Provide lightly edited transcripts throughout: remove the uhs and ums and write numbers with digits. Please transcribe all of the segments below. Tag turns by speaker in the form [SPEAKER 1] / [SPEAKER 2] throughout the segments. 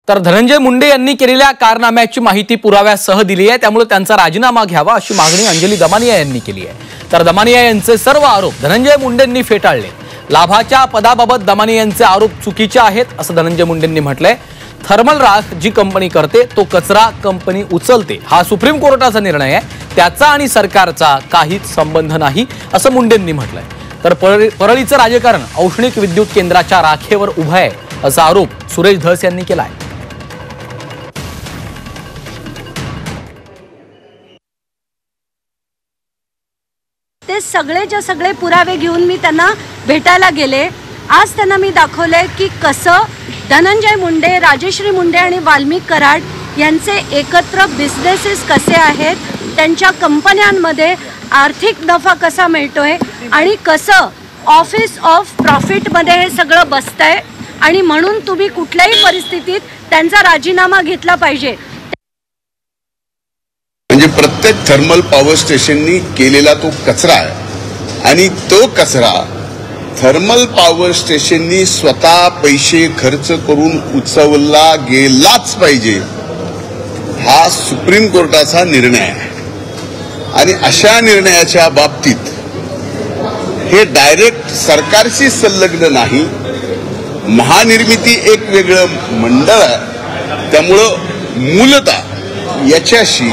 [SPEAKER 1] तर धनंजय मुंडे यांनी केलेल्या कारनाम्याची माहिती पुराव्यासह दिली आहे, त्यामुळे त्यांचा राजीनामा घ्यावा अशी मागणी अंजली दमानिया यांनी केली आहे। तर दमानिया यांचे सर्व आरोप धनंजय मुंडेंनी फेटाळले। लाभाच्या पदाबाबत दमानिया यांचे आरोप चुकीचे आहेत असं धनंजय मुंडेंनी म्हटलंय। थर्मल राख जी कंपनी करते तो कचरा कंपनी उचलते, हा सुप्रीम कोर्टाचा निर्णय आहे, त्याचा आणि सरकारचा काहीच संबंध नाही असं मुंडेंनी म्हटलंय। तर परळीचं राजकारण औष्णिक विद्युत केंद्राच्या राखेवर उभं आहे असा आरोप सुरेश धस यांनी केलाय।
[SPEAKER 2] ते सगळेच्या सगळे पुरावे घेऊन मी त्यांना भेटायला गेले। आज त्यांना मी दाखवले की कसं धनंजय मुंडे, राजश्री मुंडे आणि वाल्मिक कराड यांचे एकत्र बिझनेसेस कसे आहेत, त्यांच्या कंपन्यांमध्ये आर्थिक नफा कसा मिळतोय आणि कसं ऑफिस ऑफ प्रॉफिटमध्ये हे सगळं बसतंय आणि म्हणून तुम्ही कुठल्याही परिस्थितीत त्यांचा राजीनामा घेतला पाहिजे।
[SPEAKER 3] म्हणजे प्रत्येक थर्मल पॉवर स्टेशननी केलेला तो कचरा आहे आणि तो कचरा थर्मल पॉवर स्टेशननी स्वतः पैसे खर्च करून उचलला गेलाच पाहिजे, हा सुप्रीम कोर्टाचा निर्णय आहे। आणि अशा निर्णयाच्या बाबतीत हे डायरेक्ट सरकारशी संलग्न नाही, महानिर्मिती एक वेगळं मंडळ आहे, त्यामुळं मूलतः याच्याशी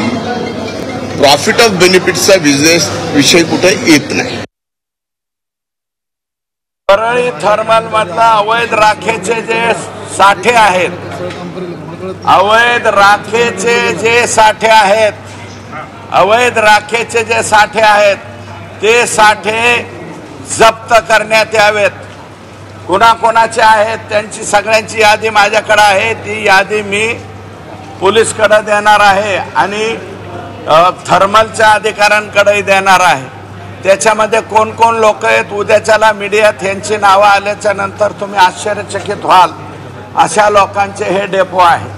[SPEAKER 3] प्रॉफिट ऑफ बेनिफिटचा बिझनेस विषय कुठे येत नाही।
[SPEAKER 4] परळी थर्मल मधला अवैध राखेचे जे साठे आहेत, अवैध राखेचे जे साठे आहेत, अवैध राखेचे जे साठे आहेत ते साठे जप्त करण्यात यावेत। कोणाकोणाचे आहेत त्यांची सगळ्यांची यादी माझ्याकडे आहे, ती यादी मी पोलीसकडे देणार आहे आणि थर्मलच्या अधिकाऱ्यांकडे देणार आहे। त्याच्यामध्ये कोण कोण लोक आहेत, उद्याच्याला मीडियात यांची नावं आल्याच्या नंतर तुम्ही आश्चर्यचकित व्हाल, अशा लोकांचे हे डेपो आहे।